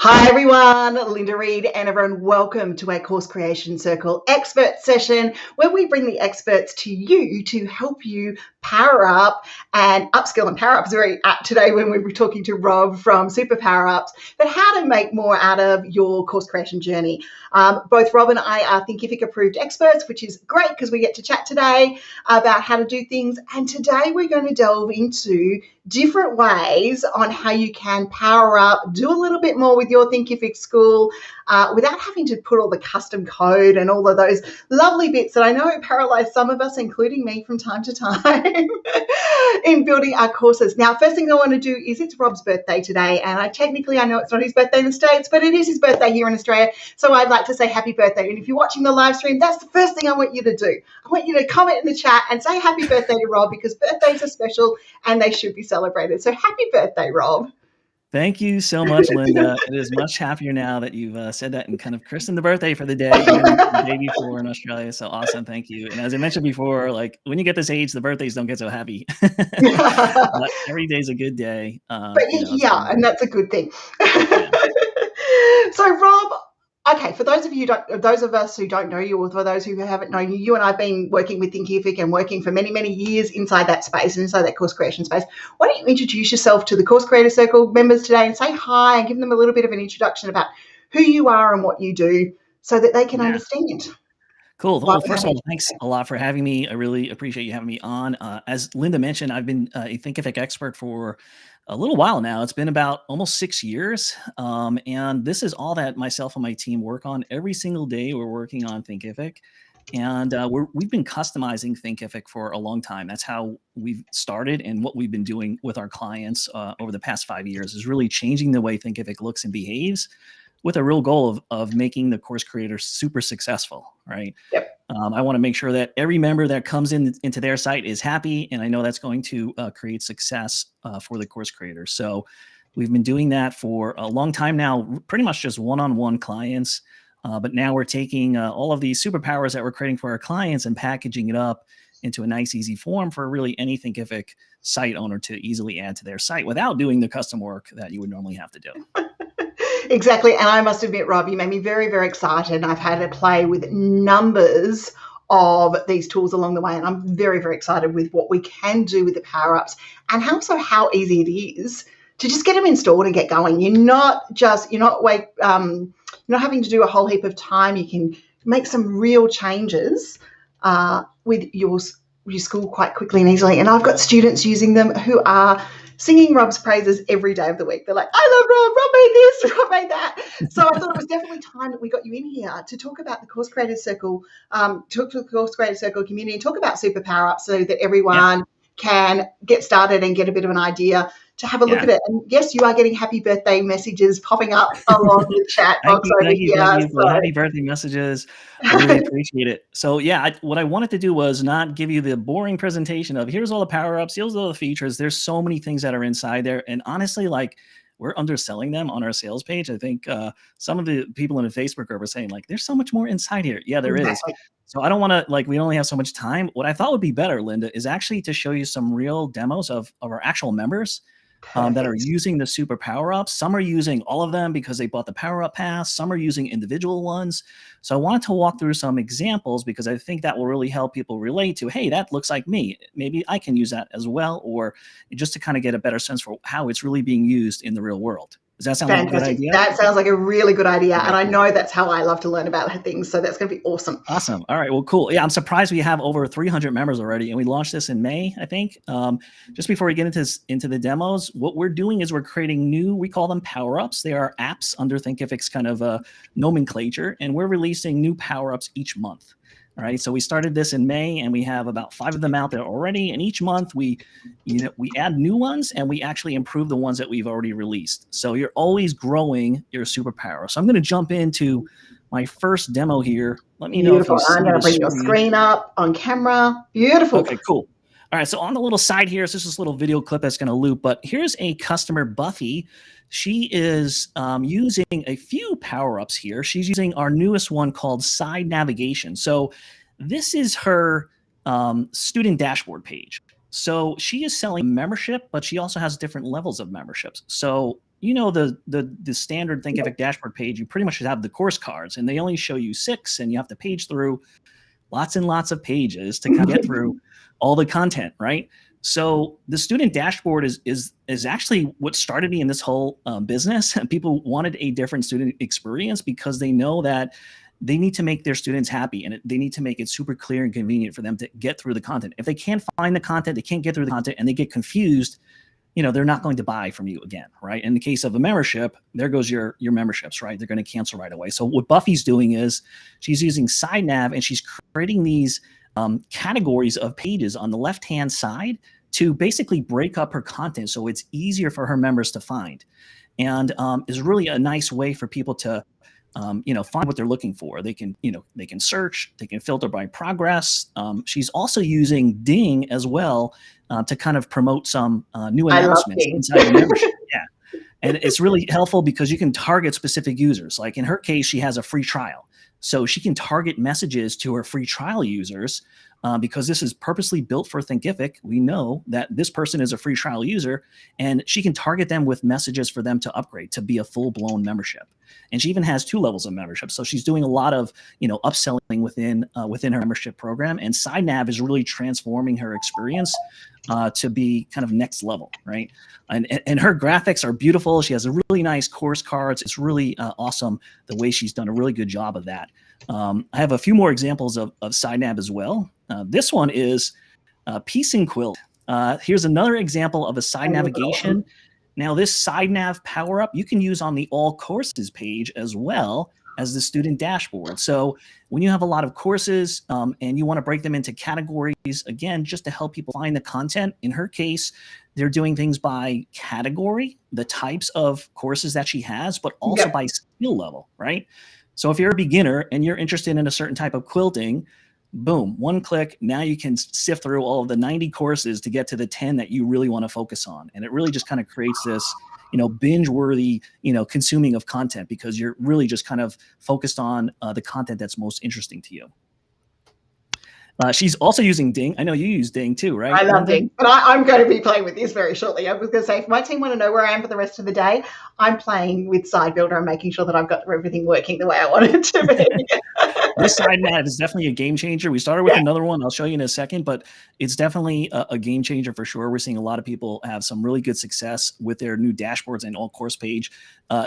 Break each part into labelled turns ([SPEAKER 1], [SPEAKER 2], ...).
[SPEAKER 1] Hi everyone, Linda Reed-Enever, and welcome to our Course Creation Circle expert session where we bring the experts to you to help you power up and upskill. And power up is very apt today when we were talking to Rob from PowerUp, but how to make more out of your course creation journey. Both Rob and I are Thinkific approved experts, which is great because we get to chat today about how to do things. And today we're going to delve into different ways on how you can power up, do a little bit more with your Thinkific school without having to put all the custom code and all of those lovely bits that I know paralyze some of us, including me from time to time, in building our courses. Now, first thing I want to do is it's Rob's birthday today, and I know it's not his birthday in the States, but it is his birthday here in Australia, so I'd like to say happy birthday. And if you're watching the live stream, that's the first thing I want you to do. I want you to comment in the chat and say happy birthday to Rob, because birthdays are special and they should be celebrated. So happy birthday, Rob.
[SPEAKER 2] Thank you so much, Linda. It is much happier now that you've said that and kind of christened the birthday for the day, even the day before in Australia. So awesome. Thank you. And as I mentioned before, like when you get this age, the birthdays don't get so happy. Every day's a good day.
[SPEAKER 1] And that's a good thing. Yeah. So Rob, okay, for those of us who don't know you, or for those who haven't known you, you and I have been working with Thinkific and working for many, many years inside that space and inside that course creation space. Why don't you introduce yourself to the Course Creator Circle members today and say hi and give them a little bit of an introduction about who you are and what you do so that they can understand.
[SPEAKER 2] Cool. Well, first of all, thanks a lot for having me. I really appreciate you having me on. As Linda mentioned, I've been a Thinkific expert for a little while now. It's been about almost 6 years. And this is all that myself and my team work on every single day. We're working on Thinkific. And we've been customizing Thinkific for a long time. That's how we've started, and what we've been doing with our clients over the past 5 years is really changing the way Thinkific looks and behaves, with a real goal of making the course creator super successful, right?
[SPEAKER 1] Yep.
[SPEAKER 2] I want to make sure that every member that comes into their site is happy, and I know that's going to create success for the course creator. So we've been doing that for a long time now, pretty much just one-on-one clients. But now we're taking all of these superpowers that we're creating for our clients and packaging it up into a nice, easy form for really any Thinkific site owner to easily add to their site without doing the custom work that you would normally have to do.
[SPEAKER 1] Exactly. And I must admit, Rob, you made me very, very excited. I've had to play with numbers of these tools along the way, and I'm very, very excited with what we can do with the power-ups, and also how easy it is to just get them installed and get going. You're not having to do a whole heap of time. You can make some real changes with your school quite quickly and easily. And I've got students using them who are singing Rob's praises every day of the week. They're like, I love Rob. Rob made this, Rob made that. So I thought it was definitely time that we got you in here to talk about the Course Creator Circle, talk to the Course Creator Circle community, and talk about Super PowerUp so that everyone can get started and get a bit of an idea to have a look at it. And yes, you are getting happy birthday messages popping up along the chat box over here.
[SPEAKER 2] Thank you. Happy birthday messages. I really appreciate it. So yeah, what I wanted to do was not give you the boring presentation of here's all the power-ups, here's all the features. There's so many things that are inside there. And honestly, like, we're underselling them on our sales page. I think some of the people in the Facebook group are saying, like, there's so much more inside here. Yeah, there is. So I don't want to, like, we only have so much time. What I thought would be better, Linda, is actually to show you some real demos of our actual members that are using the super power-ups. Some are using all of them because they bought the power-up pass. Some are using individual ones. So I wanted to walk through some examples because I think that will really help people relate to, hey, that looks like me. Maybe I can use that as well, or just to kind of get a better sense for how it's really being used in the real world. Does that sound like a good idea?
[SPEAKER 1] That sounds like a really good idea. And I know that's how I love to learn about things. So that's going to be awesome.
[SPEAKER 2] Awesome. All right. Well, cool. Yeah, I'm surprised we have over 300 members already. And we launched this in May, I think. Just before we get into the demos, what we're doing is we're creating new, we call them power-ups. They are apps under Thinkific's kind of nomenclature. And we're releasing new power-ups each month. All right, so we started this in May, and we have about 5 of them out there already. And each month we add new ones, and we actually improve the ones that we've already released. So you're always growing your superpower. So I'm going to jump into my first demo here. Let me know if you see
[SPEAKER 1] I'm going to bring your screen up on camera. Beautiful.
[SPEAKER 2] Okay, cool. All right, so on the little side here is just this little video clip that's going to loop. But here's a customer, Buffy. She is using a few power-ups here. She's using our newest one called Side Navigation. So this is her student dashboard page. So she is selling membership, but she also has different levels of memberships. So you know, the standard Thinkific dashboard page, you pretty much should have the course cards, and they only show you 6, and you have to page through lots and lots of pages to kind of get through all the content, right? So the student dashboard is actually what started me in this whole business. People wanted a different student experience because they know that they need to make their students happy, and they need to make it super clear and convenient for them to get through the content. If they can't find the content, they can't get through the content, and they get confused, you know, they're not going to buy from you again, right? In the case of a membership, there goes your memberships, right? They're going to cancel right away. So what Buffy's doing is she's using SideNav, and she's creating these categories of pages on the left-hand side to basically break up her content so it's easier for her members to find, and is really a nice way for people to you know, find what they're looking for. They can, you know, they can search, they can filter by progress. She's also using Ding as well to kind of promote some new announcements inside the membership. Yeah. And it's really helpful because you can target specific users. Like in her case, she has a free trial. So she can target messages to her free trial users because this is purposely built for Thinkific. We know that this person is a free trial user, and she can target them with messages for them to upgrade to be a full-blown membership. And she even has 2 levels of membership. So she's doing a lot of, you know, upselling within her membership program. And SideNav is really transforming her experience to be kind of next level, right? And her graphics are beautiful. She has a really nice course cards. It's really awesome the way she's done a really good job of that. I have a few more examples of SideNav as well. This one is Peace and Quilt. Here's another example of a side navigation. Now, this SideNav PowerUp you can use on the All Courses page as well as the student dashboard. So when you have a lot of courses and you want to break them into categories, again, just to help people find the content, in her case, they're doing things by category, the types of courses that she has, but also by skill level, right? So if you're a beginner and you're interested in a certain type of quilting, boom, one click, now you can sift through all of the 90 courses to get to the 10 that you really want to focus on. And it really just kind of creates this, you know, binge-worthy, you know, consuming of content because you're really just kind of focused on the content that's most interesting to you. She's also using Ding. I know you use Ding too, right?
[SPEAKER 1] I love Ding, but I'm going to be playing with this very shortly. I was going to say, if my team want to know where I am for the rest of the day, I'm playing with Side Builder and making sure that I've got everything working the way I want it to be.
[SPEAKER 2] This SideNav is definitely a game changer. We started with another one I'll show you in a second, but it's definitely a game changer for sure. We're seeing a lot of people have some really good success with their new dashboards and all course page.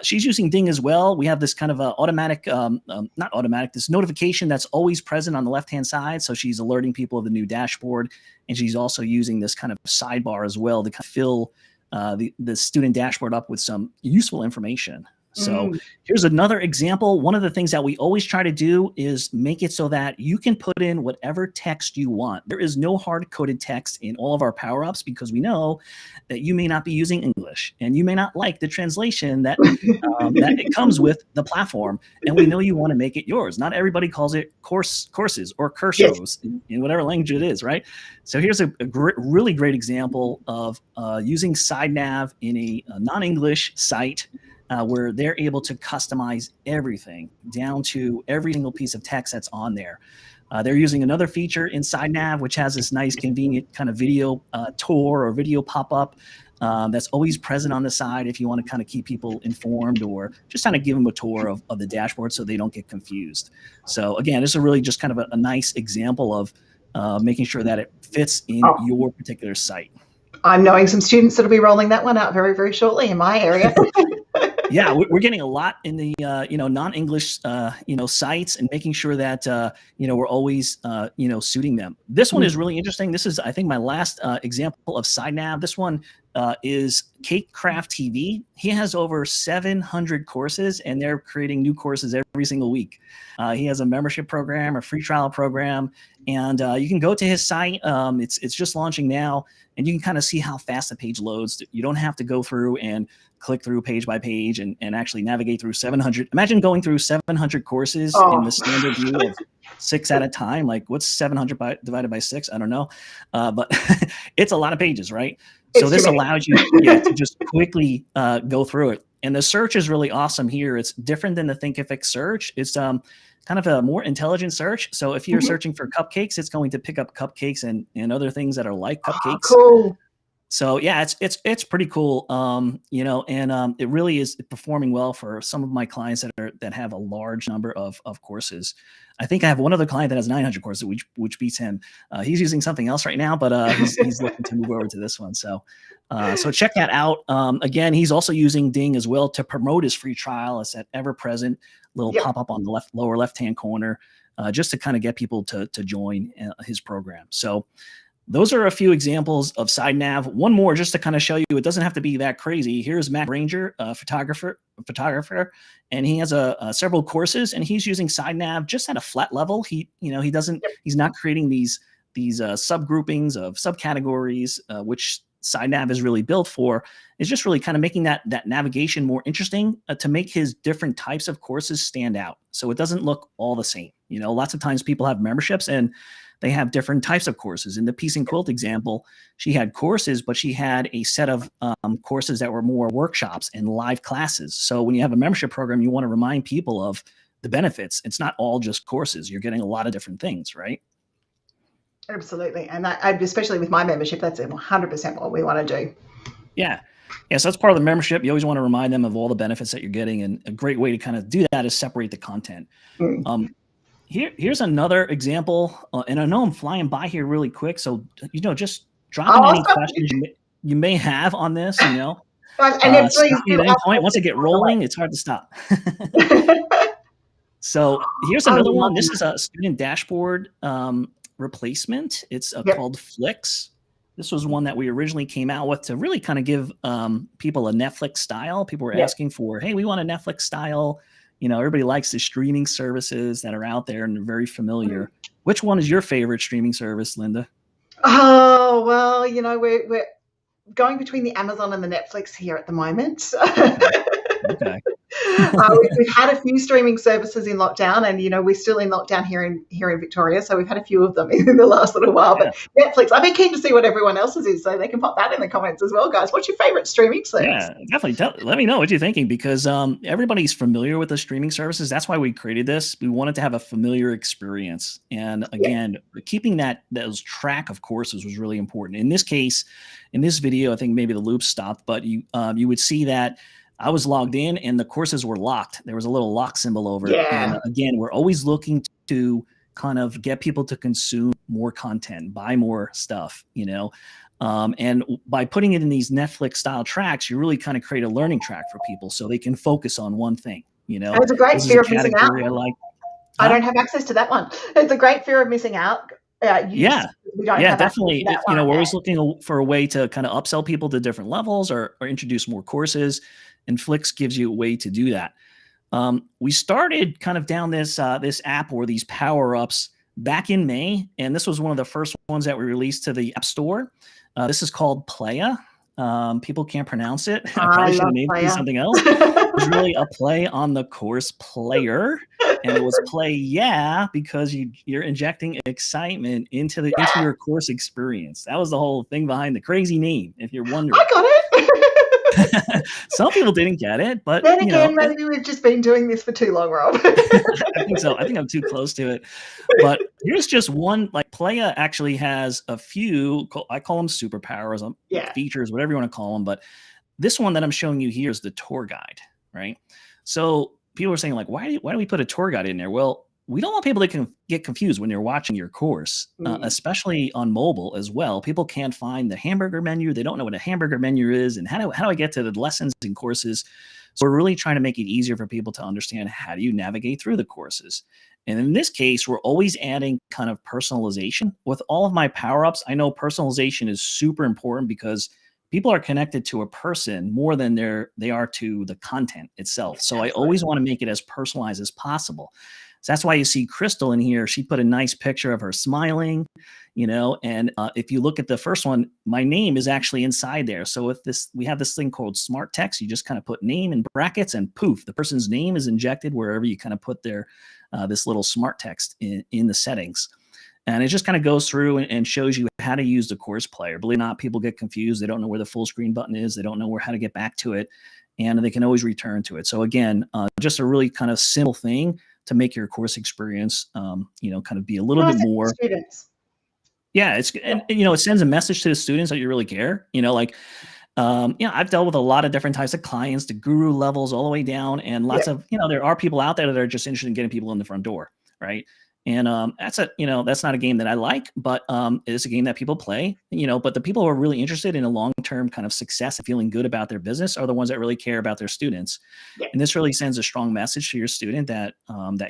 [SPEAKER 2] She's using Ding as well. We have this kind of automatic, not automatic, this notification that's always present on the left-hand side. So she's alerting people of the new dashboard, and she's also using this kind of sidebar as well to kind of fill the student dashboard up with some useful information. So here's another example. One of the things that we always try to do is make it so that you can put in whatever text you want. There is no hard-coded text in all of our power-ups because we know that you may not be using English and you may not like the translation that, that it comes with the platform. And we know you want to make it yours. Not everybody calls it courses or cursos in whatever language it is, right? So here's a really great example of using SideNav in a non-English site where they're able to customize everything down to every single piece of text that's on there. They're using another feature in SideNav, which has this nice, convenient kind of video tour or video pop-up that's always present on the side if you want to kind of keep people informed or just kind of give them a tour of the dashboard so they don't get confused. So again, this is really just kind of a nice example of making sure that it fits in your particular site.
[SPEAKER 1] I'm knowing some students that'll be rolling that one out very, very shortly in my area.
[SPEAKER 2] Yeah, we're getting a lot in the non-English sites and making sure that we're always suiting them. This one is really interesting. This is, I think, my last example of SideNav. This one is CakecraftTV. He has over 700 courses, and they're creating new courses every single week. He has a membership program, a free trial program, and you can go to his site. It's just launching now, and you can kind of see how fast the page loads. You don't have to go through and click through page by page and actually navigate through 700. Imagine going through 700 courses in the standard view of 6 at a time. Like, what's 700 divided by 6? I don't know. But it's a lot of pages, right? So this allows you to just quickly go through it. And the search is really awesome here. It's different than the Thinkific search. It's kind of a more intelligent search. So if you're searching for cupcakes, it's going to pick up cupcakes and other things that are like cupcakes.
[SPEAKER 1] Cool.
[SPEAKER 2] So yeah, it's pretty cool. And it really is performing well for some of my clients that have a large number of courses. I think I have one other client that has 900 courses, which beats him. He's using something else right now, but he's looking to move over to this one. So check that out. Again, he's also using Ding as well to promote his free trial. It's that ever present little pop up on the lower left hand corner, just to kind of get people to join his program. So those are a few examples of side nav. One more just to kind of show you it doesn't have to be that crazy. Here's Matt Ranger, a photographer, and he has several courses, and he's using side nav just at a flat level. He's not creating these subgroupings of subcategories, which side nav is really built for. It's just really kind of making that navigation more interesting to make his different types of courses stand out. So it doesn't look all the same. Lots of times people have memberships and they have different types of courses. In the Piece and Quilt example, she had courses, but she had a set of courses that were more workshops and live classes. So when you have a membership program, you want to remind people of the benefits. It's not all just courses. You're getting a lot of different things, right?
[SPEAKER 1] Absolutely. And especially with my membership, that's 100% what we want to do.
[SPEAKER 2] Yeah. Yeah, so that's part of the membership. You always want to remind them of all the benefits that you're getting. And a great way to kind of do that is separate the content. Here's another example, and I know I'm flying by here really quick, so just drop in any questions you may have on this. And then once I get rolling, it's hard to stop. So here's another one. This is a student dashboard replacement. It's called Flix. This was one that we originally came out with to really kind of give people a Netflix style. People were asking for, hey, we want a Netflix style. Everybody likes the streaming services that are out there and they're very familiar. Which one is your favorite streaming service, Linda?
[SPEAKER 1] Oh, well, we're going between the Amazon and the Netflix here at the moment. Okay. We've had a few streaming services in lockdown, and we're still in lockdown here in Victoria, so we've had a few of them in the last little while. But Netflix, I'd be keen to see what everyone else's is, so they can pop that in the comments as well, guys. What's your favorite streaming service?
[SPEAKER 2] Yeah, definitely. Let me know what you're thinking, because everybody's familiar with the streaming services. That's why we created this. We wanted to have a familiar experience, and again, keeping those track of courses was really important. In this case, in this video, I think maybe the loop stopped, but you would see that I was logged in and the courses were locked. There was a little lock symbol over it. And again, we're always looking to kind of get people to consume more content, buy more stuff, and by putting it in these Netflix style tracks, you really kind of create a learning track for people so they can focus on one thing.
[SPEAKER 1] It's a great fear of missing out. I don't have access to that one. It's a great fear of missing out.
[SPEAKER 2] Definitely. We're always looking for a way to kind of upsell people to different levels or introduce more courses, and Flix gives you a way to do that. We started kind of down this app or these power-ups back in May, and this was one of the first ones that we released to the App Store. This is called Playa. People can't pronounce it. I probably should have named it something else. It was really a play on the course player, and it was playa because you're injecting excitement into your course experience. That was the whole thing behind the crazy name, if you're wondering.
[SPEAKER 1] I got it.
[SPEAKER 2] Some people didn't get it, but
[SPEAKER 1] then again, maybe we've just been doing this for too long, Rob.
[SPEAKER 2] I think so. I think I'm too close to it. But here's just one. Like Playa actually has a few. I call them superpowers, features, whatever you want to call them. But this one that I'm showing you here is the tour guide, right? So people are saying, like, why do we put a tour guide in there? Well, we don't want people to get confused when you're watching your course, especially on mobile as well. People can't find the hamburger menu. They don't know what a hamburger menu is, and how do I get to the lessons and courses? So we're really trying to make it easier for people to understand how do you navigate through the courses. And in this case, we're always adding kind of personalization. With all of my power-ups, I know personalization is super important because people are connected to a person more than they are to the content itself. So I always want to make it as personalized as possible. So that's why you see Crystal in here. She put a nice picture of her smiling, and if you look at the first one, my name is actually inside there. So with this, we have this thing called smart text. You just kind of put name in brackets and poof, the person's name is injected wherever you kind of put their this little smart text in the settings. And it just kind of goes through and shows you how to use the course player. Believe it or not, people get confused. They don't know where the full screen button is. They don't know how to get back to it, and they can always return to it. So again, just a really kind of simple thing to make your course experience, kind of be a little bit more. Yeah, and it sends a message to the students that you really care. Like, I've dealt with a lot of different types of clients, the guru levels all the way down, and lots of, there are people out there that are just interested in getting people in the front door, right? And that's not a game that I like, but it is a game that people play, but the people who are really interested in a long-term kind of success and feeling good about their business are the ones that really care about their students.
[SPEAKER 1] Yeah.
[SPEAKER 2] And this really sends a strong message to your student that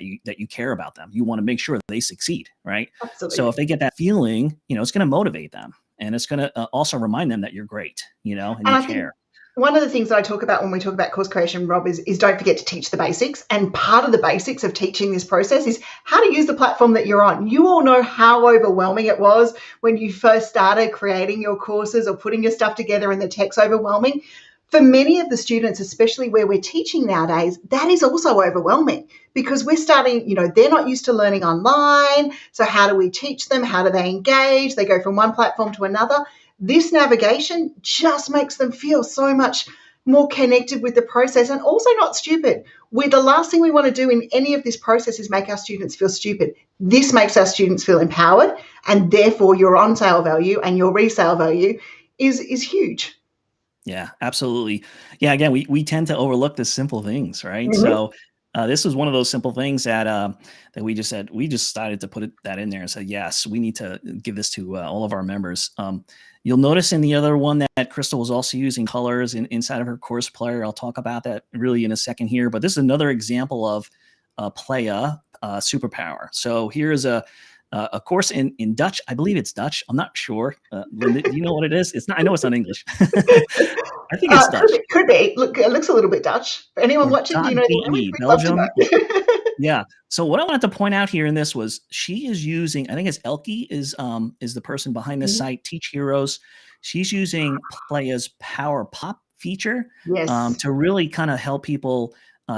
[SPEAKER 2] you care about them. You want to make sure they succeed, right?
[SPEAKER 1] Absolutely.
[SPEAKER 2] So if they get that feeling, it's going to motivate them. And it's going to also remind them that you're great, and you care.
[SPEAKER 1] One of the things that I talk about when we talk about course creation, Rob, is don't forget to teach the basics. And part of the basics of teaching this process is how to use the platform that you're on. You all know how overwhelming it was when you first started creating your courses or putting your stuff together and the tech's overwhelming. For many of the students, especially where we're teaching nowadays, that is also overwhelming because we're starting, they're not used to learning online. So how do we teach them? How do they engage? They go from one platform to another. This navigation just makes them feel so much more connected with the process and also not stupid. The last thing we want to do in any of this process is make our students feel stupid. This makes our students feel empowered, and therefore your on-sale value and your resale value is huge.
[SPEAKER 2] Yeah, absolutely. Yeah, again, we tend to overlook the simple things, right?
[SPEAKER 1] Mm-hmm.
[SPEAKER 2] So this was one of those simple things that we just said, we just decided to put that in there and said, yes, we need to give this to all of our members. You'll notice in the other one that Crystal was also using colors inside of her course player. I'll talk about that really in a second here, but this is another example of playa, superpower. So here is a course in Dutch. I believe it's Dutch. I'm not sure. Linda, do you know what it is? It's not. I know it's not English. I think it's Dutch.
[SPEAKER 1] Could be. Look, it looks a little bit Dutch. For anyone watching, do you know the language?
[SPEAKER 2] Belgium. Yeah. So what I wanted to point out here in this was she is using, I think it's Elke is the person behind this site, Teach Heroes. She's using Playa's PowerUp feature to really kind of help people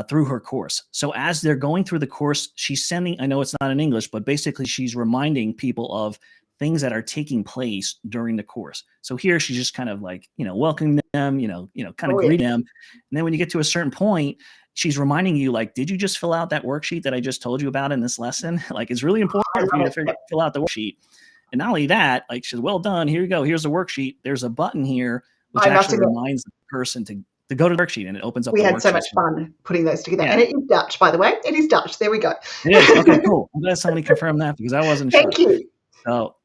[SPEAKER 2] through her course. So as they're going through the course, she's sending, I know it's not in English, but basically she's reminding people of things that are taking place during the course. So here she's just kind of like, welcoming them, kind of greeting them. And then when you get to a certain point, she's reminding you, like, did you just fill out that worksheet that I just told you about in this lesson? Like, it's really important for you to fill out the worksheet. And not only that, like, she's, well done. Here you go. Here's the worksheet. There's a button here, which actually reminds the person to go to the worksheet, and it opens up the worksheet. We had
[SPEAKER 1] so much fun putting those together. Yeah. And it is Dutch, by the way. It is Dutch. There we go.
[SPEAKER 2] It is. Okay, cool. I'm glad somebody confirmed that because I wasn't sure.
[SPEAKER 1] Thank you.
[SPEAKER 2] So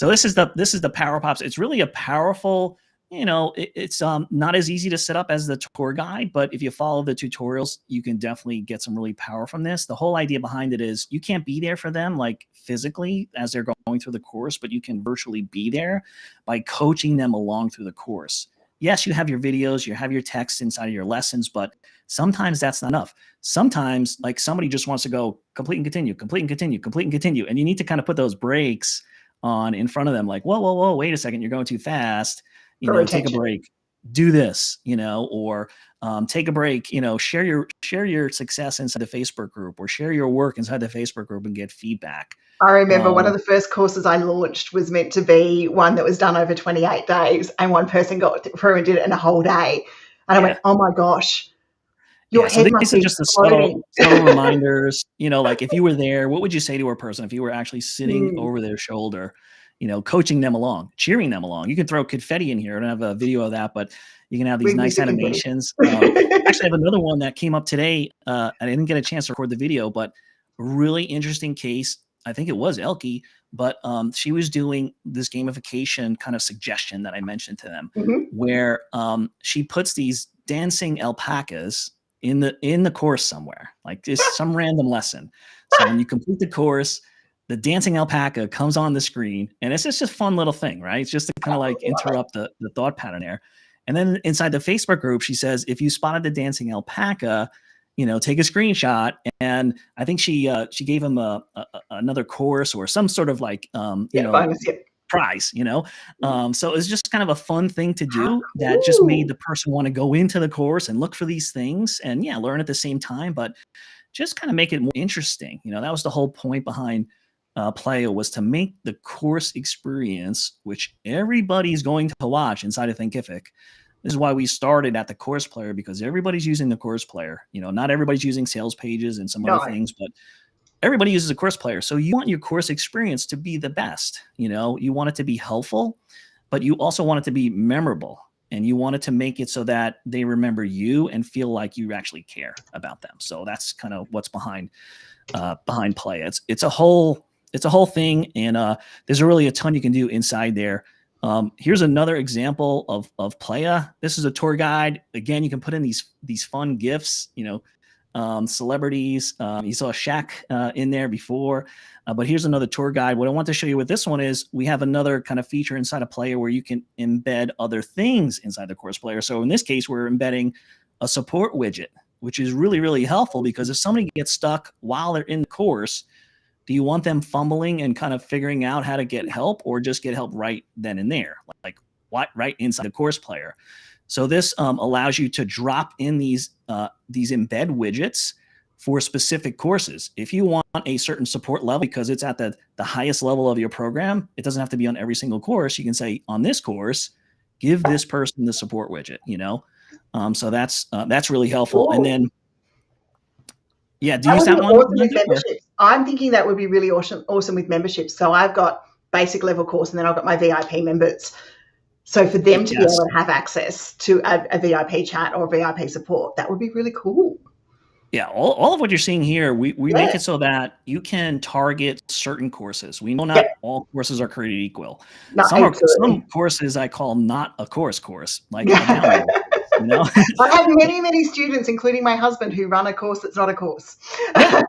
[SPEAKER 2] this is the PowerUp. It's really a powerful, it's not as easy to set up as the tour guide, but if you follow the tutorials, you can definitely get some really power from this. The whole idea behind it is you can't be there for them like physically as they're going through the course, but you can virtually be there by coaching them along through the course. Yes, you have your videos, you have your text inside of your lessons, but sometimes that's not enough. Sometimes like somebody just wants to go complete and continue, complete and continue, complete and continue. And you need to kind of put those brakes on in front of them. Like, whoa, wait a second. You're going too fast. Take a break, do this, or take a break, share your success inside the Facebook group or share your work inside the Facebook group and get feedback.
[SPEAKER 1] I remember one of the first courses I launched was meant to be one that was done over 28 days, and one person got through and did it in a whole day. And I went, oh my gosh, your head must be
[SPEAKER 2] just the subtle reminders, like if you were there, what would you say to a person if you were actually sitting over their shoulder, coaching them along, cheering them along? You can throw confetti in here. I don't have a video of that, but you can have these nice animations. Actually, I have another one that came up today. I didn't get a chance to record the video, but really interesting case. I think it was Elke, but she was doing this gamification kind of suggestion that I mentioned to them, where she puts these dancing alpacas in the course somewhere, like just some random lesson. So when you complete the course, the dancing alpaca comes on the screen, and it's just a fun little thing, right? It's just to kind of like interrupt the thought pattern there. And then inside the Facebook group, she says, if you spotted the dancing alpaca, take a screenshot. And I think she gave him another course or some sort of like, prize, so it's just kind of a fun thing to do that just made the person want to go into the course and look for these things and learn at the same time, but just kind of make it more interesting. That was the whole point behind Playa, was to make the course experience, which everybody's going to watch inside of Thinkific. This is why we started at the course player, because everybody's using the course player. Not everybody's using sales pages and some other things, but everybody uses a course player. So you want your course experience to be the best. You want it to be helpful, but you also want it to be memorable. And you want it to make it so that they remember you and feel like you actually care about them. So that's kind of what's behind playa. It's a whole thing, and there's really a ton you can do inside there. Here's another example of playa. This is a tour guide. Again, you can put in these fun GIFs, celebrities. You saw Shaq in there before, but here's another tour guide. What I want to show you with this one is we have another kind of feature inside of playa where you can embed other things inside the course player. So in this case, we're embedding a support widget, which is really, really helpful, because if somebody gets stuck while they're in the course, do you want them fumbling and kind of figuring out how to get help, or just get help right then and there, like what right inside the course player? So this allows you to drop in these embed widgets for specific courses. If you want a certain support level because it's at the highest level of your program, it doesn't have to be on every single course. You can say, on this course, give this person the support widget, so that's really helpful. Cool. And then, yeah, do you use that one?
[SPEAKER 1] Awesome with memberships. I'm thinking that would be really awesome with memberships. So I've got basic level course, and then I've got my VIP members. So for them to be able to have access to a VIP chat or VIP support, that would be really cool.
[SPEAKER 2] Yeah, all of what you're seeing here, we make it so that you can target certain courses. We know not all courses are created equal. Some courses I call not a course, like a download.
[SPEAKER 1] I have many students, including my husband, who run a course that's not a course.
[SPEAKER 2] Yeah,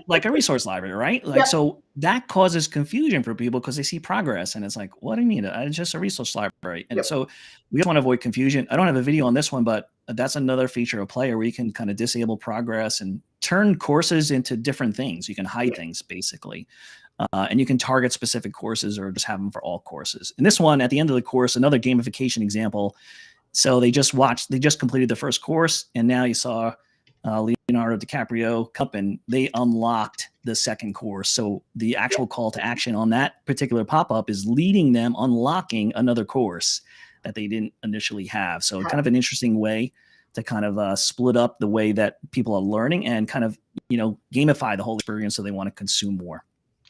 [SPEAKER 2] like a resource library, right? So that causes confusion for people because they see progress and it's like, what do you mean? It's just a resource library. And so we want to avoid confusion. I don't have a video on this one, but that's another feature of playa where you can kind of disable progress and turn courses into different things. You can hide things basically. And you can target specific courses or just have them for all courses. And this one, at the end of the course, another gamification example. So they just completed the first course, and now you saw Leonardo DiCaprio Cup, and they unlocked the second course. So the actual call to action on that particular pop-up is leading them, unlocking another course that they didn't initially have. So kind of an interesting way to kind of split up the way that people are learning and kind of, gamify the whole experience so they want to consume more.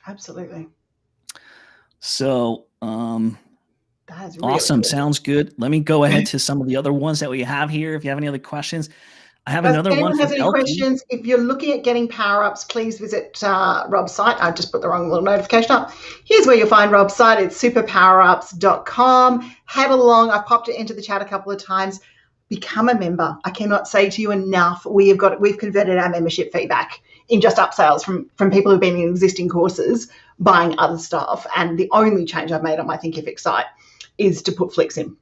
[SPEAKER 1] Absolutely.
[SPEAKER 2] So, awesome. Sounds good. Let me go ahead to some of the other ones that we have here. If you have any other questions, I have another one.
[SPEAKER 1] If anyone has any questions, if you're looking at getting power-ups, please visit Rob's site. I just put the wrong little notification up. Here's where you'll find Rob's site. It's superpowerups.com. Head along. I've popped it into the chat a couple of times. Become a member. I cannot say to you enough. We've converted our membership feedback in just upsells from people who've been in existing courses buying other stuff. And the only change I've made on my Thinkific site is to put flicks in.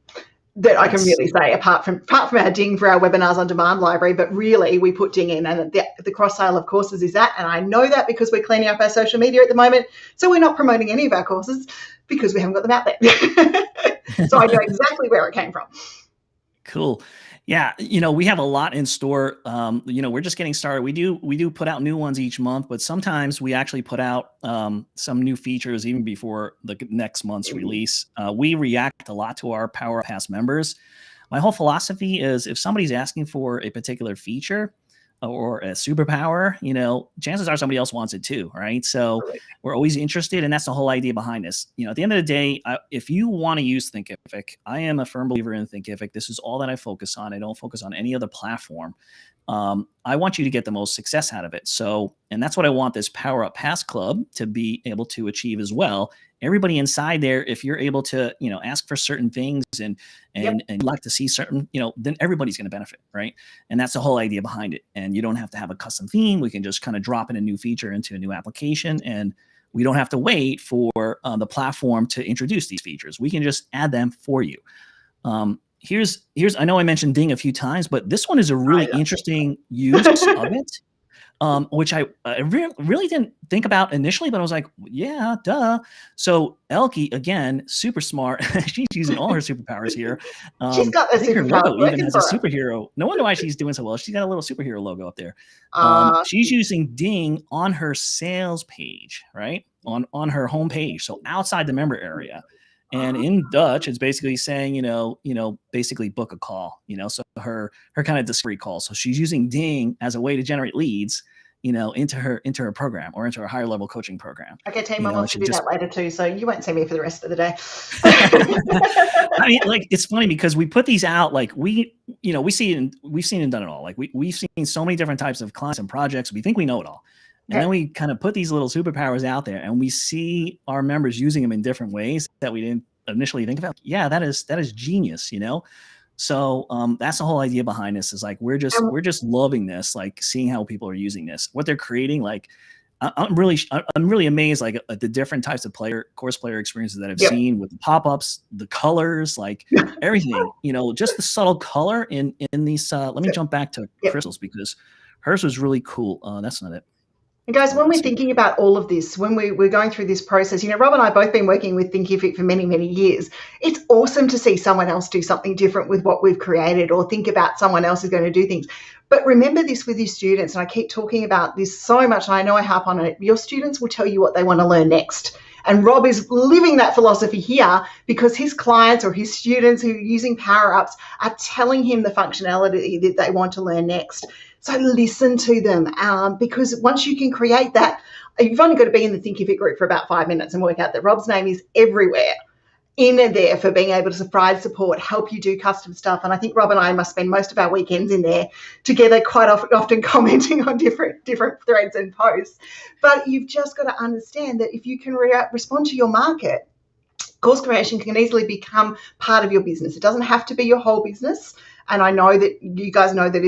[SPEAKER 1] That I can really say, apart from our Ding for our webinars on demand library, but really we put Ding in, and the cross sale of courses is that. And I know that because we're cleaning up our social media at the moment. So we're not promoting any of our courses because we haven't got them out there. So I know exactly where it came from.
[SPEAKER 2] Cool. Yeah, we have a lot in store. We're just getting started. We do put out new ones each month, but sometimes we actually put out some new features even before the next month's release. We react a lot to our PowerUp Pass members. My whole philosophy is if somebody's asking for a particular feature or a superpower, chances are somebody else wants it too, right? So we're always interested, and that's the whole idea behind this. At the end of the day, if you want to use Thinkific, I am a firm believer in Thinkific. This is all that I focus on. I don't focus on any other platform. I want you to get the most success out of it. So, and that's what I want this PowerUp Pass Club to be able to achieve as well. Everybody inside there, if you're able to, ask for certain things and like to see certain, then everybody's going to benefit, right? And that's the whole idea behind it. And you don't have to have a custom theme. We can just kind of drop in a new feature into a new application, and we don't have to wait for the platform to introduce these features. We can just add them for you. Here's I know I mentioned Ding a few times, but this one is a really interesting use of it. Which I really didn't think about initially, but I was like, yeah, duh. So Elke, again, super smart. She's using all her superpowers here.
[SPEAKER 1] She's got a superpower.
[SPEAKER 2] Even has a superhero. No wonder why she's doing so well. She's got a little superhero logo up there. She's using Ding on her sales page, right? On her home page. So outside the member area. And in Dutch, it's basically saying, basically book a call, so her kind of discovery call. So she's using Ding as a way to generate leads into her program or into her higher level coaching program.
[SPEAKER 1] Okay, team, I want to do that later too, so you won't see me for the rest of the day.
[SPEAKER 2] I mean, like, it's funny because we put these out, like we've seen and done it all. Like we've seen so many different types of clients and projects. We think we know it all. And then we kind of put these little superpowers out there and we see our members using them in different ways that we didn't initially think about. Yeah, that is genius, So that's the whole idea behind this, is like, we're just loving this, like seeing how people are using this, what they're creating. Like, I'm really amazed, like, at the different types of course player experiences that I've seen with the pop-ups, the colors, like everything, just the subtle color in these. Let me jump back to Crystal's, because hers was really cool. That's not it.
[SPEAKER 1] And guys, when we're thinking about all of this, when we're going through this process, Rob and I both been working with Thinkific for many, many years. It's awesome to see someone else do something different with what we've created, or think about someone else is going to do things. But remember this with your students, and I keep talking about this so much, and I know I harp on it. Your students will tell you what they want to learn next. And Rob is living that philosophy here, because his clients or his students who are using PowerUps are telling him the functionality that they want to learn next. So listen to them, because once you can create that, you've only got to be in the Thinkific group for about 5 minutes and work out that Rob's name is everywhere in there for being able to provide support, help you do custom stuff. And I think Rob and I must spend most of our weekends in there together, quite often commenting on different threads and posts. But you've just got to understand that if you can respond to your market, course creation can easily become part of your business. It doesn't have to be your whole business. And I know that you guys know that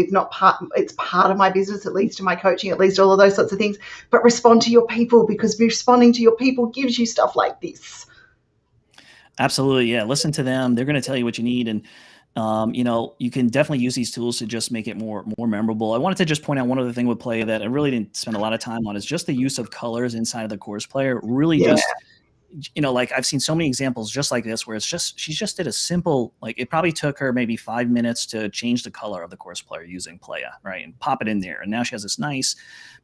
[SPEAKER 1] it's part of my business. It leads to my coaching, it leads to all of those sorts of things. But respond to your people, because responding to your people gives you stuff like this.
[SPEAKER 2] Absolutely. Yeah. Listen to them. They're going to tell you what you need. And, you can definitely use these tools to just make it more memorable. I wanted to just point out one other thing with Playa that I really didn't spend a lot of time on, is just the use of colors inside of the course player. Really just, like, I've seen so many examples just like this, where she just did a simple, like, it probably took her maybe 5 minutes to change the color of the course player using Playa, right? And pop it in there. And now she has this nice,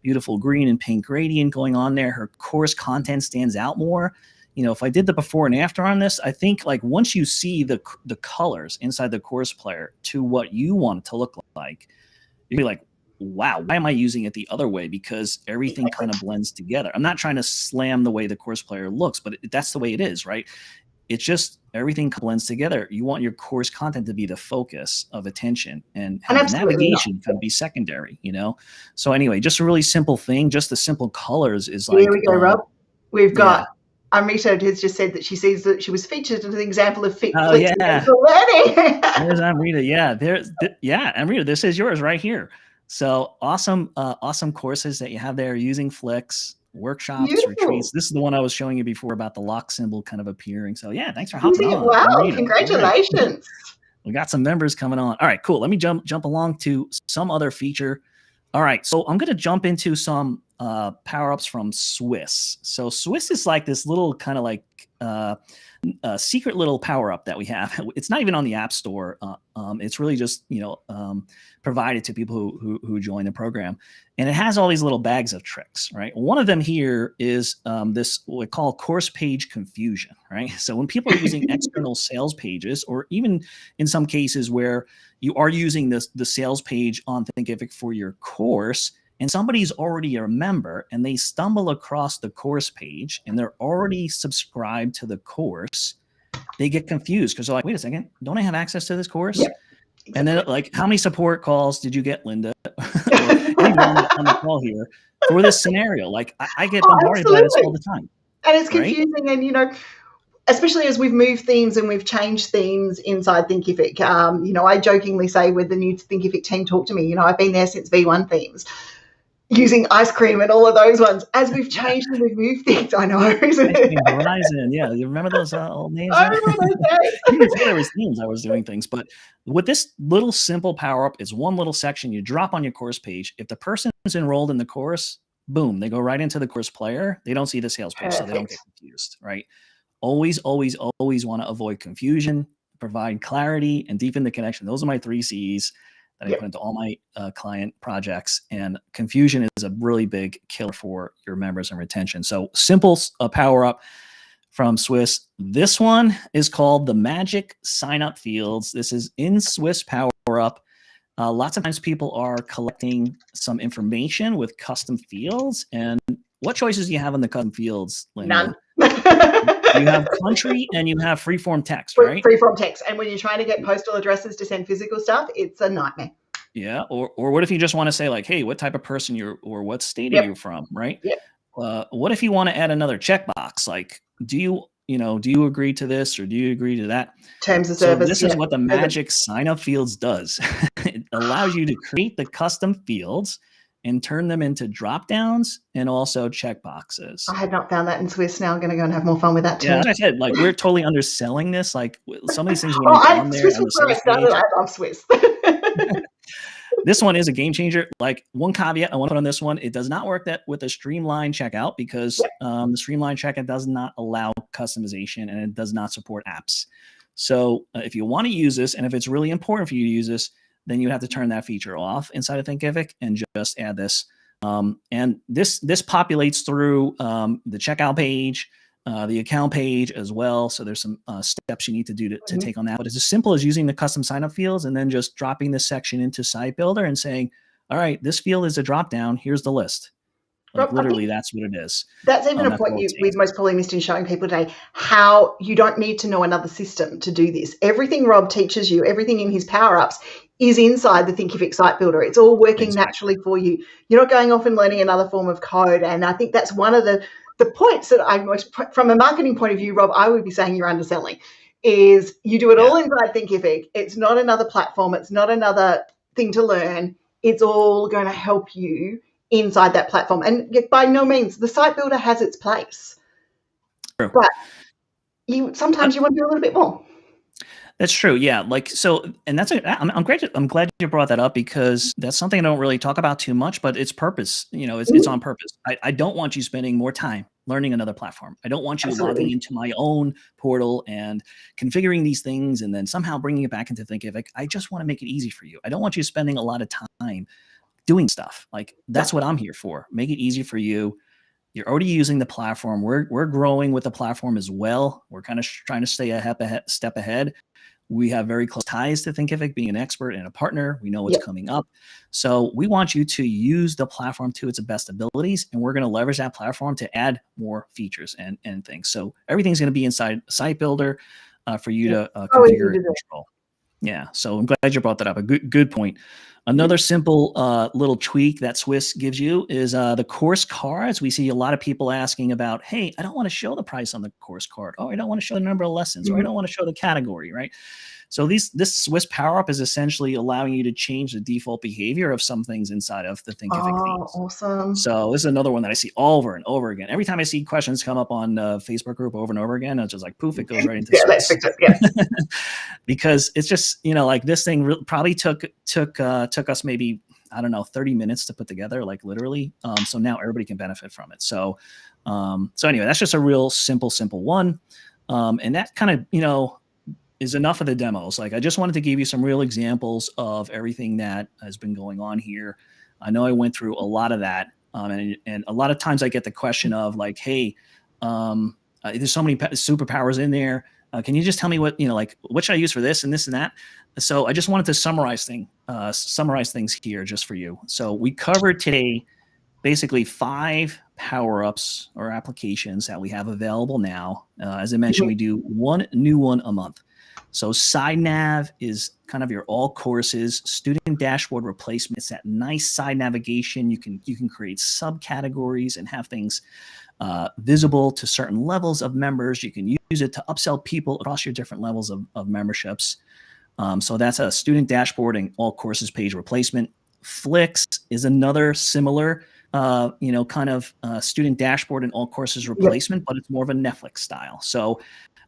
[SPEAKER 2] beautiful green and pink gradient going on there. Her course content stands out more. If I did the before and after on this, I think, like, once you see the colors inside the course player to what you want it to look like, you'd be like, wow, why am I using it the other way? Because everything kind of blends together. I'm not trying to slam the way the course player looks, but that's the way it is, right? It's just everything blends together. You want your course content to be the focus of attention, and navigation can be secondary, So anyway, just a really simple thing. Just the simple colors is like.
[SPEAKER 1] Here we go, Rob. We've got. Amrita has just said that she sees that she was featured as an example of learning.
[SPEAKER 2] There's Amrita. Yeah, Amrita, this is yours right here. So awesome courses that you have there using Flicks, workshops, retreats. This is the one I was showing you before about the lock symbol kind of appearing. So yeah, thanks for hopping on.
[SPEAKER 1] Wow,
[SPEAKER 2] Amrita.
[SPEAKER 1] congratulations.
[SPEAKER 2] Right. We got some members coming on. All right, cool. Let me jump along to some other feature. All right, so I'm going to jump into some power-ups from Swiss. So Swiss is like this little kind of like secret little power-up that we have. It's not even on the App Store. It's really just provided to people who join the program, and it has all these little bags of tricks. Right. One of them here is this what we call course page confusion. Right. So when people are using external sales pages, or even in some cases where you are using the sales page on Thinkific for your course, and somebody's already a member and they stumble across the course page and they're already subscribed to the course, they get confused because they're like, wait a second, don't I have access to this course? Yeah, exactly. And then, like, how many support calls did you get, Linda? Anyone on the call here for this scenario? Like, I get bombarded by this all the time.
[SPEAKER 1] And it's confusing. Right? And, especially as we've moved themes and we've changed themes inside Thinkific. I jokingly say with the new Thinkific team talk to me, I've been there since V1 themes, using ice cream and all of those ones. As we've changed and we've moved things, I know.
[SPEAKER 2] Horizon, yeah. You remember those old names? I remember those days. Even before there was themes, I was doing things. But with this little simple power-up, it's one little section you drop on your course page. If the person's enrolled in the course, boom, they go right into the course player. They don't see the sales page, so they don't get confused, right? Always, always, always want to avoid confusion, provide clarity, and deepen the connection. Those are my 3 C's that I put into all my client projects. And confusion is a really big killer for your members and retention. So simple power up from Swiss. This one is called the Magic Sign Up Fields. This is in Swiss Power Up. lots of times people are collecting some information with custom fields. And what choices do you have on the custom fields, Linda?
[SPEAKER 1] None.
[SPEAKER 2] You have country and you have freeform text, right?
[SPEAKER 1] Freeform text. And when you're trying to get postal addresses to send physical stuff, it's a nightmare.
[SPEAKER 2] Yeah. Or what if you just want to say like, hey, what type of person you're, or what state are you from, right?
[SPEAKER 1] Yep.
[SPEAKER 2] What if you want to add another checkbox? Like, do you agree to this or do you agree to that?
[SPEAKER 1] Terms of
[SPEAKER 2] So
[SPEAKER 1] service.
[SPEAKER 2] this is what the magic sign up fields does. It allows you to create the custom fields and turn them into drop downs and also checkboxes.
[SPEAKER 1] I had not found that in Swiss. Now I'm going to go and have more fun with that too.
[SPEAKER 2] Yeah, as I said, like we're totally underselling this. Like some of these things wouldn't be on there.
[SPEAKER 1] Swiss was where I started. I love Swiss.
[SPEAKER 2] This one is a game changer. Like one caveat I want to put on this one, it does not work that with a streamlined checkout because the streamlined checkout does not allow customization and it does not support apps. So if you want to use this, and if it's really important for you to use this, then you have to turn that feature off inside of Thinkific and just add this. And this populates through the checkout page, the account page as well. So there's some steps you need to do to take on that. But it's as simple as using the custom signup fields and then just dropping this section into Site Builder and saying, all right, this field is a drop down. Here's the list. Like literally, that's what it is.
[SPEAKER 1] That's even a point we've most probably missed in showing people today, how you don't need to know another system to do this. Everything Rob teaches you, everything in his power-ups is inside the Thinkific Site Builder. It's all working naturally for you. You're not going off and learning another form of code. And I think that's one of the points that from a marketing point of view, Rob, I would be saying you're underselling, is you do it all inside Thinkific. It's not another platform. It's not another thing to learn. It's all going to help you inside that platform. And by no means, the Site Builder has its place.
[SPEAKER 2] True.
[SPEAKER 1] But sometimes you want to do a little bit more.
[SPEAKER 2] That's true. Yeah. Like, so, and I'm glad you brought that up because that's something I don't really talk about too much, but it's purpose, it's on purpose. I don't want you spending more time learning another platform. I don't want you logging into my own portal and configuring these things and then somehow bringing it back into Thinkific. I just want to make it easy for you. I don't want you spending a lot of time doing stuff. Like that's what I'm here for. Make it easy for you. You're already using the platform. We're growing with the platform as well. We're kind of trying to stay a step ahead. We have very close ties to Thinkific, being an expert and a partner. We know what's coming up. So we want you to use the platform to its best abilities, and we're going to leverage that platform to add more features and things. So everything's going to be inside Site Builder for you to configure and control. Yeah, so I'm glad you brought that up. A good point. Another simple little tweak that Swiss gives you is the course cards. We see a lot of people asking about, hey, I don't want to show the price on the course card. Oh, I don't want to show the number of lessons, or I don't want to show the category, right? So this Swiss PowerUp is essentially allowing you to change the default behavior of some things inside of the Thinkific themes.
[SPEAKER 1] Awesome.
[SPEAKER 2] So this is another one that I see over and over again. Every time I see questions come up on the Facebook group over and over again, it's just like, poof, it goes right into Swiss. Because it's just, like this thing probably took us maybe, I don't know, 30 minutes to put together, like literally. So now everybody can benefit from it. So anyway, that's just a real simple one. And that kind of, is enough of the demos. Like I just wanted to give you some real examples of everything that has been going on here. I know I went through a lot of that. And a lot of times I get the question of like, hey, there's so many superpowers in there. Can you just tell me what should I use for this and this and that? So I just wanted to summarize things here just for you. So we covered today basically 5 power-ups or applications that we have available now. As I mentioned, we do one new one a month. So side nav is kind of your all courses. Student dashboard replacement. It's that nice side navigation. You can create subcategories and have things visible to certain levels of members. You can use it to upsell people across your different levels of memberships. So that's a student dashboard and all courses page replacement. Flicks is another similar kind of student dashboard and all courses replacement, but it's more of a Netflix style. So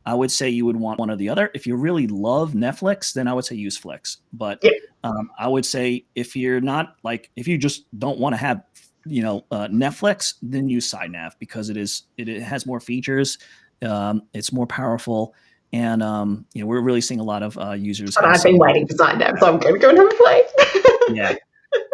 [SPEAKER 2] I would say you would want one or the other. If you really love Netflix, then I would say use Flicks. But I would say if you're not if you just don't want to have Netflix, then use SideNav because it has more features. It's more powerful, and we're really seeing a lot of users.
[SPEAKER 1] And I've been waiting for SideNav, so I'm going to go and have a play.
[SPEAKER 2] Yeah,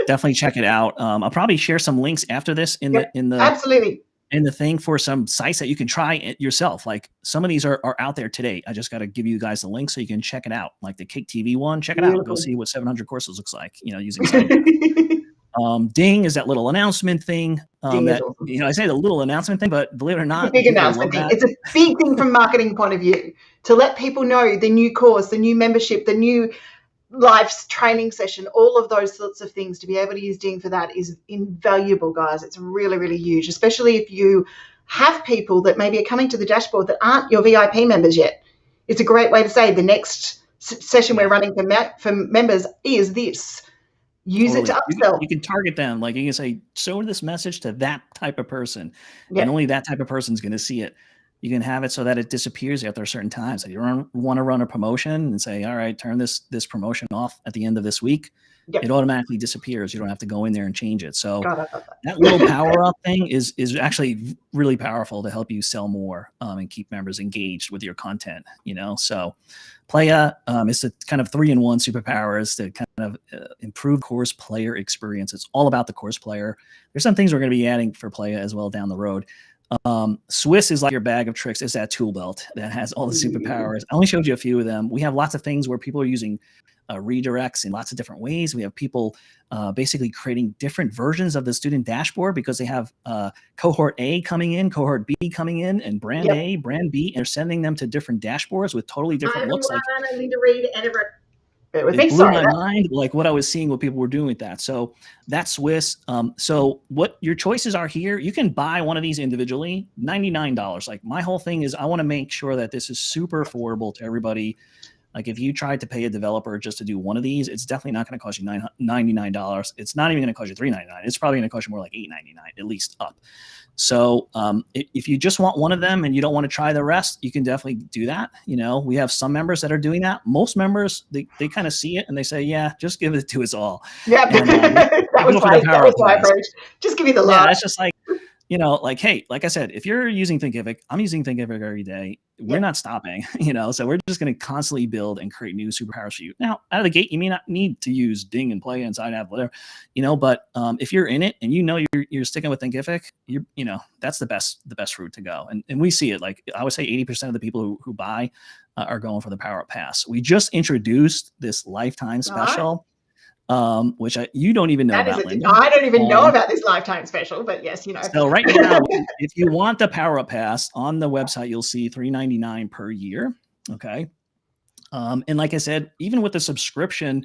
[SPEAKER 2] definitely check it out. I'll probably share some links after this in the
[SPEAKER 1] absolutely.
[SPEAKER 2] And the thing for some sites that you can try it yourself, like some of these are out there today. I just got to give you guys the link so you can check it out. Like the Cake TV one, check it out. Go see what 700 courses looks like, using signup. Ding is that little announcement thing. That awesome. I say the little announcement thing, but believe it or not,
[SPEAKER 1] it's a big announcement thing. It's a big thing from a marketing point of view to let people know the new course, the new membership, the new live training session, all of those sorts of things. To be able to use Ding for that is invaluable, guys. It's really, really huge, especially if you have people that maybe are coming to the dashboard that aren't your VIP members yet. It's a great way to say the next session we're running for members is this. Use it to upsell.
[SPEAKER 2] You can target them. Like you can say, show this message to that type of person, and only that type of person is going to see it. You can have it so that it disappears after a certain time. So you want to run a promotion and say, all right, turn this promotion off at the end of this week. It automatically disappears. You don't have to go in there and change it. So that little PowerUp thing is actually really powerful to help you sell more and keep members engaged with your content. So Playa is a kind of 3-in-1 superpowers to kind of improve course player experience. It's all about the course player. There's some things we're going to be adding for Playa as well down the road. Swiss is like your bag of tricks. It's that tool belt that has all the superpowers. I only showed you a few of them. We have lots of things where people are using redirects in lots of different ways. We have people basically creating different versions of the student dashboard because they have cohort A coming in, cohort B coming in, and brand A, brand B, and they're sending them to different dashboards with totally different looks.
[SPEAKER 1] Reed-Enever.
[SPEAKER 2] It blew my mind, like what I was seeing, what people were doing with that. So that's Swiss. So what your choices are here, you can buy one of these individually, $99. Like my whole thing is I want to make sure that this is super affordable to everybody. Like if you tried to pay a developer just to do one of these, it's definitely not going to cost you $99. It's not even going to cost you $399. It's probably going to cost you more like $899, at least up. So if you just want one of them and you don't want to try the rest, you can definitely do that. We have some members that are doing that. Most members, they kind of see it and they say, yeah, just give it to us all.
[SPEAKER 1] Yeah, that was my approach. Just give me the love.
[SPEAKER 2] Yeah, that's just like, like, hey, like I said, if you're using Thinkific, I'm using Thinkific every day. We're not stopping, so we're just going to constantly build and create new superpowers for you. Now, out of the gate, you may not need to use Ding and Play and Signup, whatever, but if you're in it and you're sticking with Thinkific, that's the best route to go. And we see it. Like I would say 80% of the people who buy are going for the PowerUp Pass. We just introduced this lifetime special. Which you don't even know about, Linda.
[SPEAKER 1] I don't even know about this lifetime special, but yes,
[SPEAKER 2] So right now, if you want the PowerUp Pass on the website, you'll see $399 per year. Okay. And like I said, even with the subscription,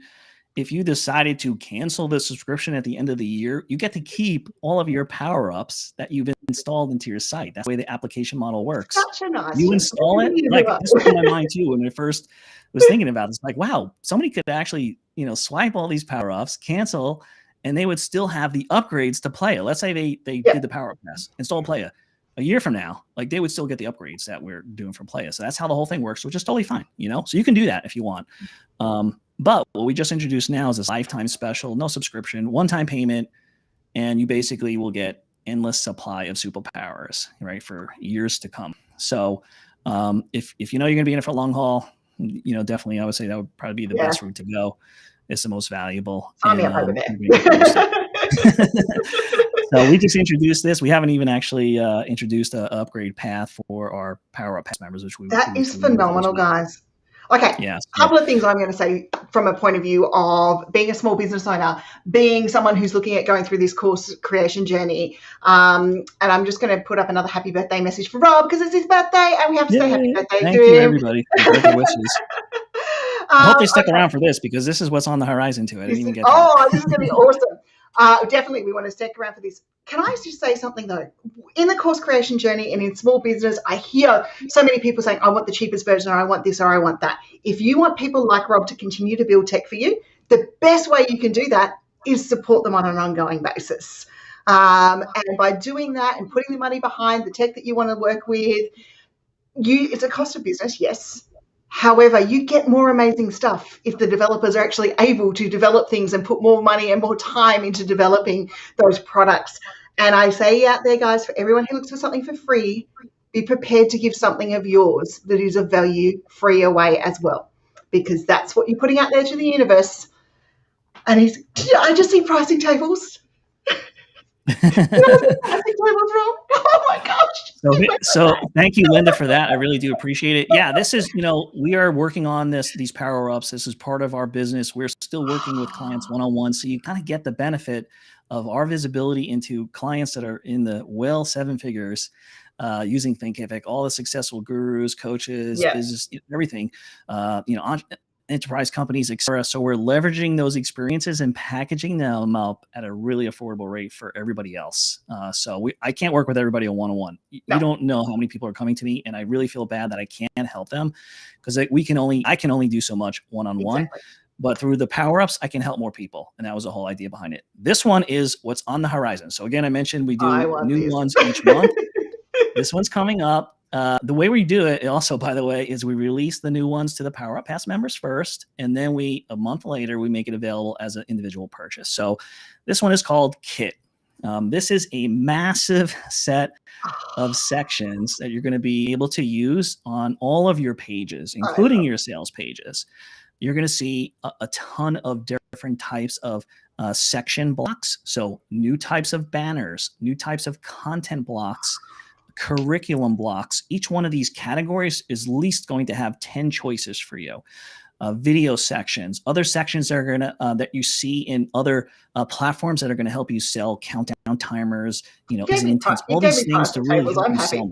[SPEAKER 2] if you decided to cancel the subscription at the end of the year, you get to keep all of your PowerUps that you've installed into your site. That's the way the application model works.
[SPEAKER 1] Such a nice.
[SPEAKER 2] You install it. Like this was in my mind too when I first was thinking about it. It's like, wow, somebody could actually, swipe all these PowerUps, cancel, and they would still have the upgrades to Playa. Let's say they did the PowerUp Pass, install Playa. A year from now, like they would still get the upgrades that we're doing from Playa. So that's how the whole thing works, which is totally fine, So you can do that if you want. But what we just introduced now is this lifetime special, no subscription, one-time payment, and you basically will get endless supply of superpowers, right, for years to come. So if you're going to be in it for a long haul, definitely I would say that would probably be the best route to go. It's the most valuable. So we just introduced this. We haven't even actually introduced an upgrade path for our PowerUp Pass members, which
[SPEAKER 1] that is phenomenal, guys. Okay, a couple of things I'm going to say from a point of view of being a small business owner, being someone who's looking at going through this course creation journey. And I'm just going to put up another happy birthday message for Rob because it's his birthday and we have to say happy birthday to him.
[SPEAKER 2] Thank you, everybody. Birthday wishes. I hope they stick around for this because this is what's on the horizon too. I didn't even get to
[SPEAKER 1] it. This is going to be awesome. Definitely, we want to stick around for this. Can I just say something though? In the course creation journey and in small business, I hear so many people saying, I want the cheapest version, or I want this, or I want that. If you want people like Rob to continue to build tech for you, the best way you can do that is support them on an ongoing basis. And by doing that and putting the money behind the tech that you want to work with, it's a cost of business, yes. However, you get more amazing stuff if the developers are actually able to develop things and put more money and more time into developing those products. And I say out there, guys, for everyone who looks for something for free, be prepared to give something of yours that is of value free away as well, because that's what you're putting out there to the universe. And I just see pricing tables. Pricing tables, Rob. Oh my
[SPEAKER 2] So thank you, Linda, for that. I really do appreciate it. Yeah, this is, we are working on these power ups. This is part of our business. We're still working with clients one-on-one. So you kind of get the benefit of our visibility into clients that are in the seven figures, using Thinkific, all the successful gurus, coaches, business, everything, enterprise companies, etc. So we're leveraging those experiences and packaging them up at a really affordable rate for everybody else. I can't work with everybody on one-on-one.
[SPEAKER 1] No.
[SPEAKER 2] You don't know how many people are coming to me, and I really feel bad that I can't help them, because I can only do so much one-on-one.
[SPEAKER 1] Exactly.
[SPEAKER 2] But through the power ups, I can help more people. And that was the whole idea behind it. This one is what's on the horizon. So again, I mentioned we do new ones each month. This one's coming up. The way we do it also, by the way, is we release the new ones to the PowerUp Pass members first, and then a month later, we make it available as an individual purchase. So this one is called Kit. This is a massive set of sections that you're going to be able to use on all of your pages, including your sales pages. You're going to see a ton of different types of section blocks. So new types of banners, new types of content blocks, curriculum blocks. Each one of these categories is at least going to have 10 choices for you. Video sections, other sections that are going to that you see in other platforms that are going to help you sell countdown timers, all these things to really help you sell.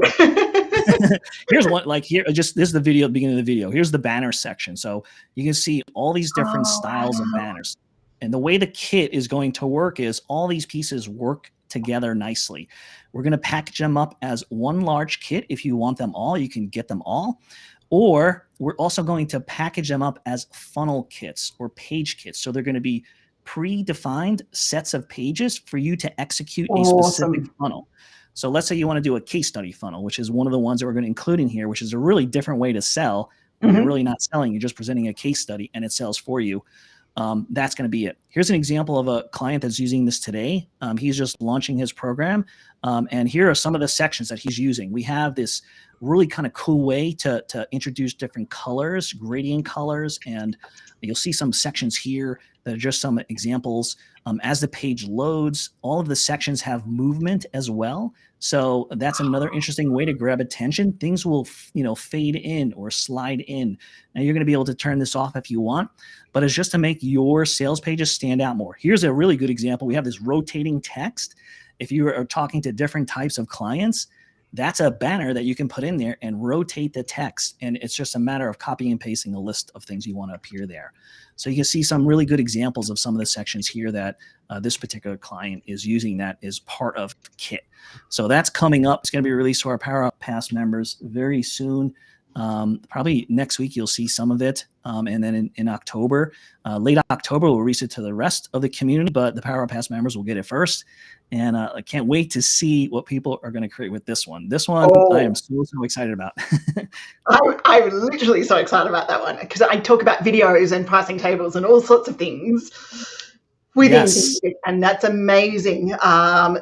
[SPEAKER 2] Here's one, this is the video, beginning of the video. Here's the banner section. So you can see all these different styles of banners. And the way the kit is going to work is all these pieces work together nicely. We're going to package them up as one large kit. If you want them all, you can get them all. Or we're also going to package them up as funnel kits or page kits. So they're going to be predefined sets of pages for you to execute a specific funnel. So let's say you want to do a case study funnel, which is one of the ones that we're going to include in here, which is a really different way to sell. You're really not selling. You're just presenting a case study and it sells for you. That's going to be it. Here's an example of a client that's using this today. He's just launching his program. And here are some of the sections that he's using. We have this really kind of cool way to introduce different colors, gradient colors. And you'll see some sections here that are just some examples. As the page loads, all of the sections have movement as well. So that's another interesting way to grab attention. Things will, fade in or slide in. Now you're going to be able to turn this off if you want, but it's just to make your sales pages stand out more. Here's a really good example. We have this rotating text. If you are talking to different types of clients, that's a banner that you can put in there and rotate the text. And it's just a matter of copying and pasting a list of things you want to appear there. So you can see some really good examples of some of the sections here that this particular client is using that is part of Kit. So that's coming up. It's going to be released to our PowerUp Pass members very soon. Probably next week, you'll see some of it. And then in October, late October, we'll release it to the rest of the community, but the PowerUp Pass members will get it first. And I can't wait to see what people are going to create with this one. This one, I am so excited about.
[SPEAKER 1] I'm literally so excited about that one because I talk about videos and pricing tables and all sorts of things within Thinkific, and that's amazing.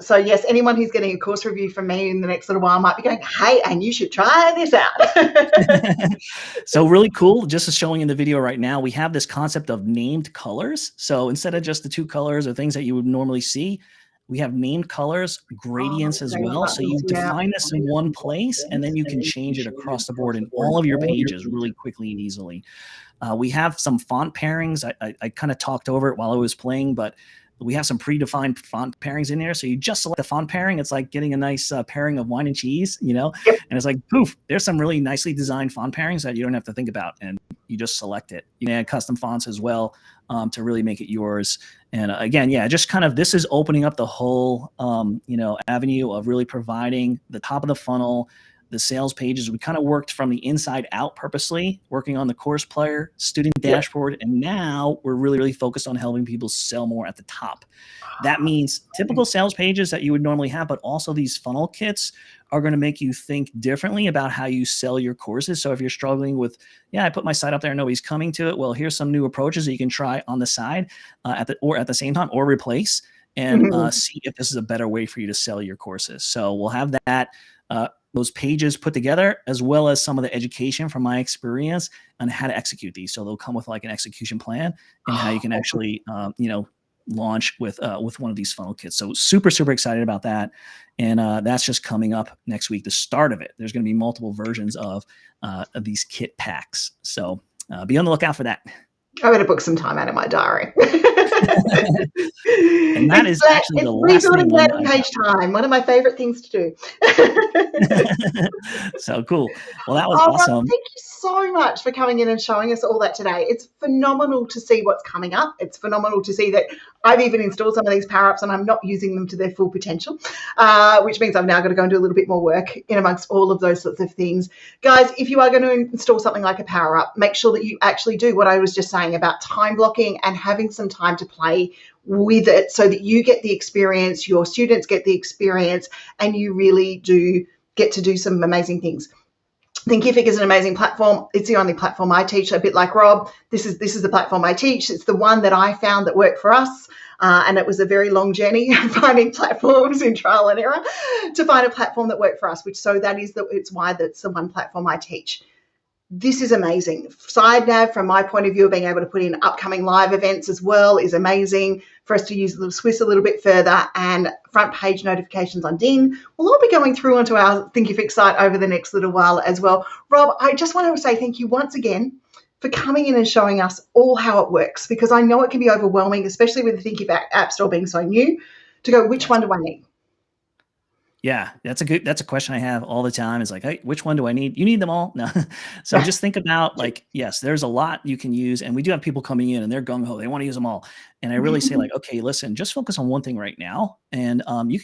[SPEAKER 1] So yes, anyone who's getting a course review from me in the next little while might be going, hey, and you should try this out.
[SPEAKER 2] So really cool, just as showing in the video right now, we have this concept of named colors. So instead of just the two colors or things that you would normally see, we have named colors, gradients as well. So you define this in one place, and then you can change it across the board in all of your pages really quickly and easily. We have some font pairings. I kind of talked over it while I was playing, but we have some predefined font pairings in there. So you just select the font pairing. It's like getting a nice pairing of wine and cheese, and it's like, poof, there's some really nicely designed font pairings that you don't have to think about, and you just select it. You can add custom fonts as well to really make it yours. And again, just kind of, this is opening up the whole, avenue of really providing the top of the funnel, the sales pages. We kind of worked from the inside out purposely, working on the course player, student dashboard, and now we're really, really focused on helping people sell more at the top. That means typical sales pages that you would normally have, but also these funnel kits are going to make you think differently about how you sell your courses. So if you're struggling with, I put my site up there and nobody's coming to it, well, here's some new approaches that you can try on the side at the same time, or replace, and see if this is a better way for you to sell your courses. So we'll have that. Those pages put together, as well as some of the education from my experience on how to execute these. So they'll come with like an execution plan and how you can actually, launch with one of these funnel kits. So super, super excited about that. And that's just coming up next week, the start of it. There's going to be multiple versions of these kit packs. So be on the lookout for that.
[SPEAKER 1] I better book some time out of my diary.
[SPEAKER 2] And that is actually the last thing.
[SPEAKER 1] Landing page time. One of my favorite things to do.
[SPEAKER 2] So cool. Well, that was awesome.
[SPEAKER 1] Rob, thank you so much for coming in and showing us all that today. It's phenomenal to see what's coming up. It's phenomenal to see that I've even installed some of these PowerUps and I'm not using them to their full potential, which means I've now got to go and do a little bit more work in amongst all of those sorts of things. Guys, if you are going to install something like a PowerUp, make sure that you actually do what I was just saying about time blocking and having some time to play with it so that you get the experience, your students get the experience, and you really do get to do some amazing things. Thinkific is an amazing platform. It's the only platform I teach, a bit like Rob. This is the platform I teach. It's the one that I found that worked for us. And it was a very long journey finding platforms in trial and error to find a platform that worked for us, it's why that's the one platform I teach. This is amazing. Side nav, from my point of view, being able to put in upcoming live events as well is amazing. For us to use the Swiss a little bit further, and front page notifications on Ding will all be going through onto our Thinkific site over the next little while as well. Rob, I just want to say thank you once again for coming in and showing us all how it works, because I know it can be overwhelming, especially with the Thinkific App Store being so new, to go, which one do I need?
[SPEAKER 2] Yeah, that's a question I have all the time. Is like, hey, which one do I need? You need them all. No. So just think about, like, yes, there's a lot you can use. And we do have people coming in and they're gung ho. They want to use them all. And I really say, like, okay, listen, just focus on one thing right now. And you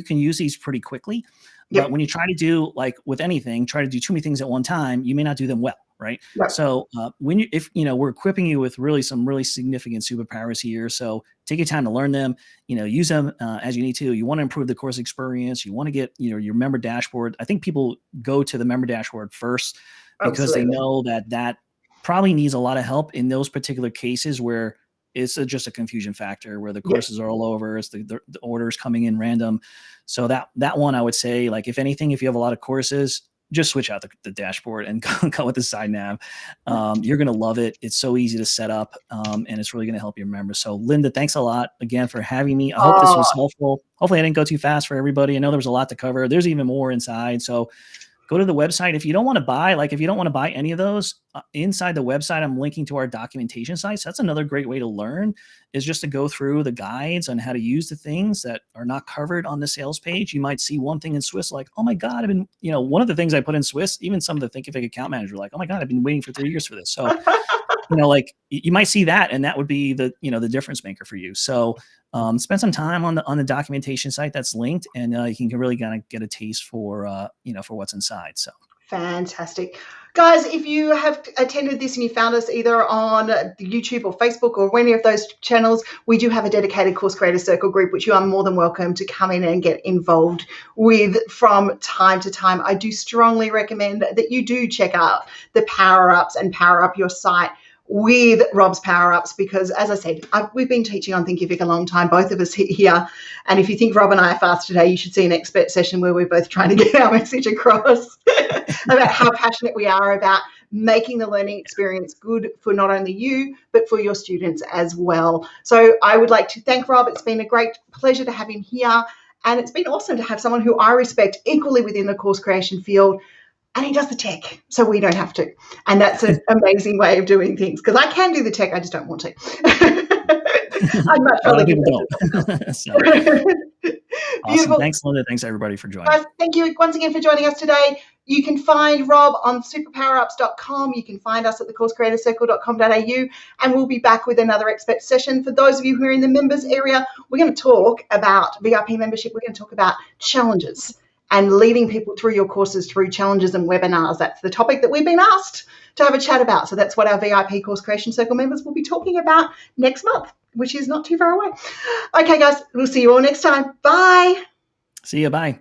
[SPEAKER 2] can use these pretty quickly. But when you try to do, like with anything, try to do too many things at one time, you may not do them well, right? So if we're equipping you with some really significant superpowers here. So take your time to learn them, use them as you need to. You want to improve the course experience. You want to get, your member dashboard. I think people go to the member dashboard first because they know that probably needs a lot of help in those particular cases where it's just a confusion factor, where the courses are all over. It's the orders coming in random. So that one, I would say, like, if anything, if you have a lot of courses, just switch out the dashboard and go with the side nav. You're going to love it. It's so easy to set up, and it's really going to help your members. So Linda, thanks a lot again for having me. I hope this was helpful. Hopefully I didn't go too fast for everybody. I know there was a lot to cover. There's even more inside. So go to the website. If you don't want to buy any of those, inside the website, I'm linking to our documentation sites. That's another great way to learn, is just to go through the guides on how to use the things that are not covered on the sales page. You might see one thing in Swiss, like, oh my God, I've been, one of the things I put in Swiss, even some of the Thinkific account managers were like, oh my God, I've been waiting for 3 years for this. So, like, you might see that, and that would be the difference maker for you. So spend some time on the documentation site that's linked, and you can really kind of get a taste for what's inside. So
[SPEAKER 1] fantastic. Guys, if you have attended this and you found us either on YouTube or Facebook or any of those channels, we do have a dedicated Course Creator Circle group, which you are more than welcome to come in and get involved with from time to time. I do strongly recommend that you do check out the PowerUps and power up your site with Rob's PowerUps, because, as I said, we've been teaching on Thinkific a long time, both of us here. And if you think Rob and I are fast today, you should see an expert session where we're both trying to get our message across about how passionate we are about making the learning experience good for not only you, but for your students as well. So I would like to thank Rob. It's been a great pleasure to have him here. And it's been awesome to have someone who I respect equally within the course creation field. And he does the tech, so we don't have to. And that's an amazing way of doing things, because I can do the tech, I just don't want to. I'd much rather
[SPEAKER 2] people don't. So, awesome. Thanks, Linda. Thanks, everybody, for joining.
[SPEAKER 1] Guys, thank you once again for joining us today. You can find Rob on superpowerups.com. You can find us at thecoursecreatorcircle.com.au, and we'll be back with another expert session. For those of you who are in the members area, we're going to talk about VIP membership. We're going to talk about challenges and leading people through your courses through challenges and webinars. That's the topic that we've been asked to have a chat about. So that's what our VIP Course Creation Circle members will be talking about next month, which is not too far away. Okay, guys, we'll see you all next time. Bye.
[SPEAKER 2] See you. Bye.